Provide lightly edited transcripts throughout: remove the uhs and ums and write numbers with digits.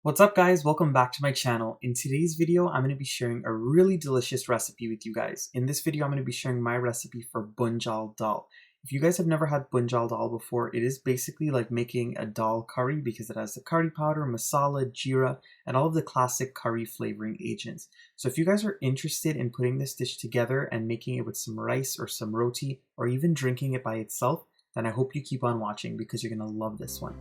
What's up guys, welcome back to my channel. In today's video, I'm going to be sharing a really delicious recipe with you guys. In this video, I'm going to be sharing my recipe for Bunjal Dhal. If you guys have never had Bunjal Dhal before, it is basically like making a dal curry because it has the curry powder, masala, geera, and all of the classic curry flavoring agents. So if you guys are interested in putting this dish together and making it with some rice or some roti, or even drinking it by itself, then I hope you keep on watching because you're going to love this one.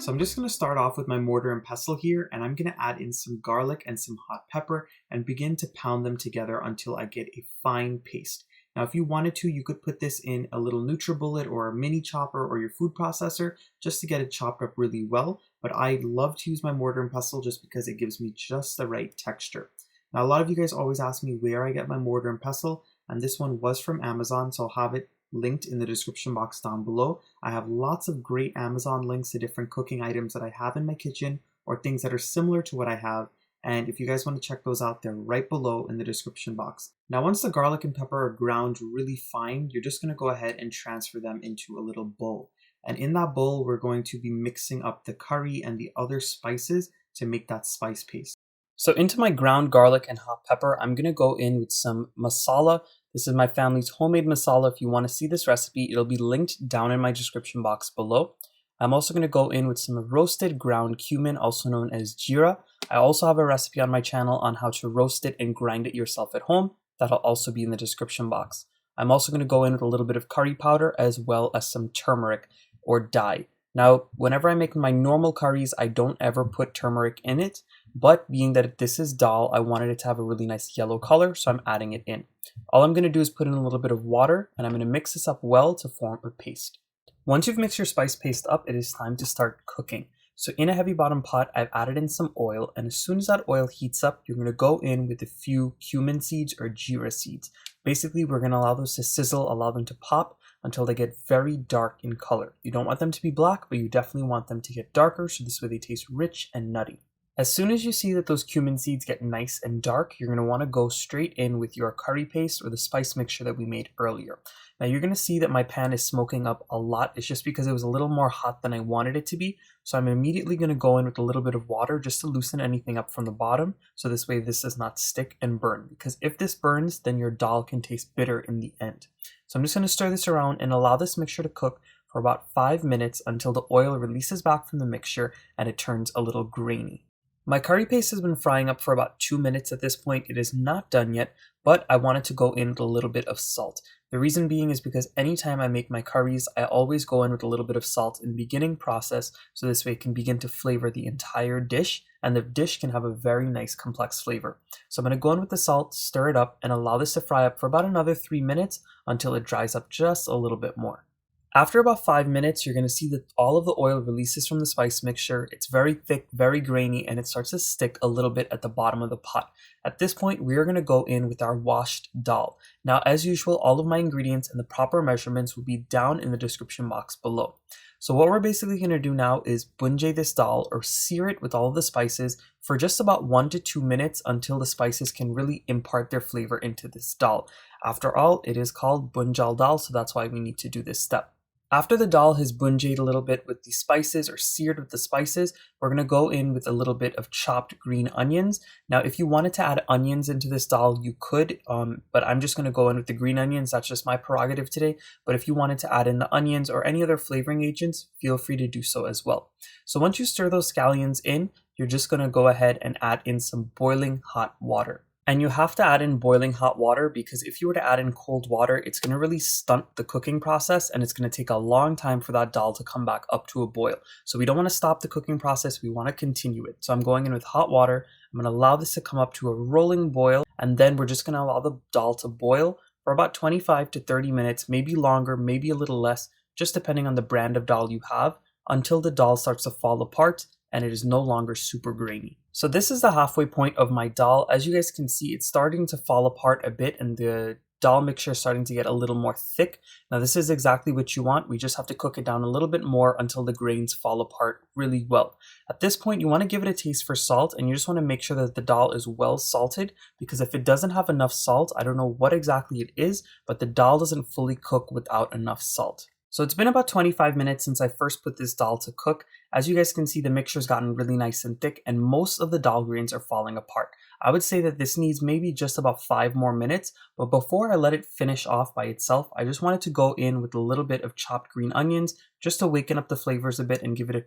So I'm just going to start off with my mortar and pestle here, and I'm going to add in some garlic and some hot pepper and begin to pound them together until I get a fine paste. Now if you wanted to, you could put this in a little NutriBullet or a mini chopper or your food processor just to get it chopped up really well, but I love to use my mortar and pestle just because it gives me just the right texture. Now a lot of you guys always ask me where I get my mortar and pestle, and this one was from Amazon, so I'll have it linked in the description box down below. I have lots of great Amazon links to different cooking items that I have in my kitchen or things that are similar to what I have, and if you guys want to check those out, they're right below in the description box. Now once the garlic and pepper are ground really fine, you're just going to go ahead and transfer them into a little bowl. And in that bowl, we're going to be mixing up the curry and the other spices to make that spice paste. So into my ground garlic and hot pepper, I'm going to go in with some masala. This is my family's homemade masala. If you want to see this recipe, it'll be linked down in my description box below. I'm also going to go in with some roasted ground cumin, also known as geera. I also have a recipe on my channel on how to roast it and grind it yourself at home. That'll also be in the description box. I'm also going to go in with a little bit of curry powder as well as some turmeric or dye. Now, whenever I make my normal curries, I don't ever put turmeric in it, but being that this is dal, I wanted it to have a really nice yellow color, so I'm adding it in. All I'm going to do is put in a little bit of water, and I'm going to mix this up well to form a paste. Once you've mixed your spice paste up, it is time to start cooking. So in a heavy bottom pot, I've added in some oil, and as soon as that oil heats up, you're going to go in with a few cumin seeds or geera seeds. Basically, we're going to allow those to sizzle, allow them to pop until they get very dark in color. You don't want them to be black, but you definitely want them to get darker, so this way they taste rich and nutty. As soon as you see that those cumin seeds get nice and dark, you're going to want to go straight in with your curry paste or the spice mixture that we made earlier. Now you're going to see that my pan is smoking up a lot. It's just because it was a little more hot than I wanted it to be. So I'm immediately going to go in with a little bit of water just to loosen anything up from the bottom. So this way this does not stick and burn. Because if this burns, then your dal can taste bitter in the end. So I'm just going to stir this around and allow this mixture to cook for about 5 minutes until the oil releases back from the mixture and it turns a little grainy. My curry paste has been frying up for about 2 minutes at this point. It is not done yet, but I wanted to go in with a little bit of salt. The reason being is because anytime I make my curries, I always go in with a little bit of salt in the beginning process, so this way it can begin to flavor the entire dish, and the dish can have a very nice complex flavor. So I'm going to go in with the salt, stir it up, and allow this to fry up for about another 3 minutes until it dries up just a little bit more. After about 5 minutes, you're going to see that all of the oil releases from the spice mixture. It's very thick, very grainy, and it starts to stick a little bit at the bottom of the pot. At this point, we are going to go in with our washed dal. Now, as usual, all of my ingredients and the proper measurements will be down in the description box below. So what we're basically going to do now is bunjay this dal, or sear it with all of the spices for just about 1 to 2 minutes until the spices can really impart their flavor into this dal. After all, it is called Bunjal Dhal, so that's why we need to do this step. After the dal has bunjayed a little bit with the spices or seared with the spices, we're going to go in with a little bit of chopped green onions. Now, if you wanted to add onions into this dal, you could, but I'm just going to go in with the green onions. That's just my prerogative today. But if you wanted to add in the onions or any other flavoring agents, feel free to do so as well. So once you stir those scallions in, you're just going to go ahead and add in some boiling hot water. And you have to add in boiling hot water because if you were to add in cold water, it's going to really stunt the cooking process and it's going to take a long time for that dal to come back up to a boil. So we don't want to stop the cooking process, we want to continue it. So I'm going in with hot water, I'm going to allow this to come up to a rolling boil, and then we're just going to allow the dal to boil for about 25 to 30 minutes, maybe longer, maybe a little less, just depending on the brand of dal you have, until the dal starts to fall apart and it is no longer super grainy. So this is the halfway point of my dal. As you guys can see, it's starting to fall apart a bit and the dal mixture is starting to get a little more thick. Now this is exactly what you want. We just have to cook it down a little bit more until the grains fall apart really well. At this point, you want to give it a taste for salt, and you just want to make sure that the dal is well salted, because if it doesn't have enough salt, I don't know what exactly it is, but the dal doesn't fully cook without enough salt. So it's been about 25 minutes since I first put this dal to cook. As you guys can see, the mixture's gotten really nice and thick and most of the dal grains are falling apart. I would say that this needs maybe just about 5 more minutes, but before I let it finish off by itself, I just wanted to go in with a little bit of chopped green onions just to waken up the flavors a bit and give it a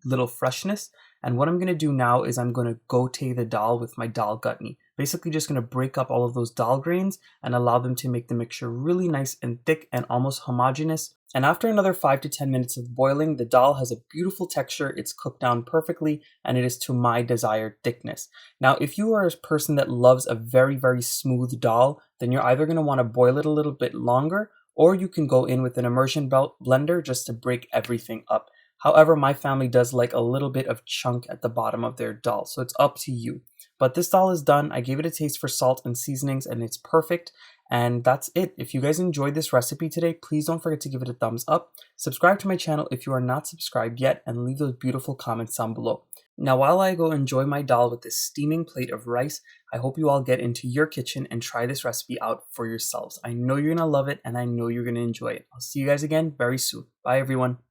little freshness. And what I'm going to do now is I'm going to gote the dal with my dal gutney. Basically just going to break up all of those dal grains and allow them to make the mixture really nice and thick and almost homogeneous. And after another 5 to 10 minutes of boiling, the dal has a beautiful texture, it's cooked down perfectly, and it is to my desired thickness. Now, if you are a person that loves a very smooth dal, then you're either going to want to boil it a little bit longer, or you can go in with an immersion blender just to break everything up. However, my family does like a little bit of chunk at the bottom of their dal, so it's up to you. But this dal is done. I gave it a taste for salt and seasonings and it's perfect. And that's it. If you guys enjoyed this recipe today, please don't forget to give it a thumbs up. Subscribe to my channel if you are not subscribed yet and leave those beautiful comments down below. Now, while I go enjoy my dal with this steaming plate of rice, I hope you all get into your kitchen and try this recipe out for yourselves. I know you're going to love it and I know you're going to enjoy it. I'll see you guys again very soon. Bye everyone.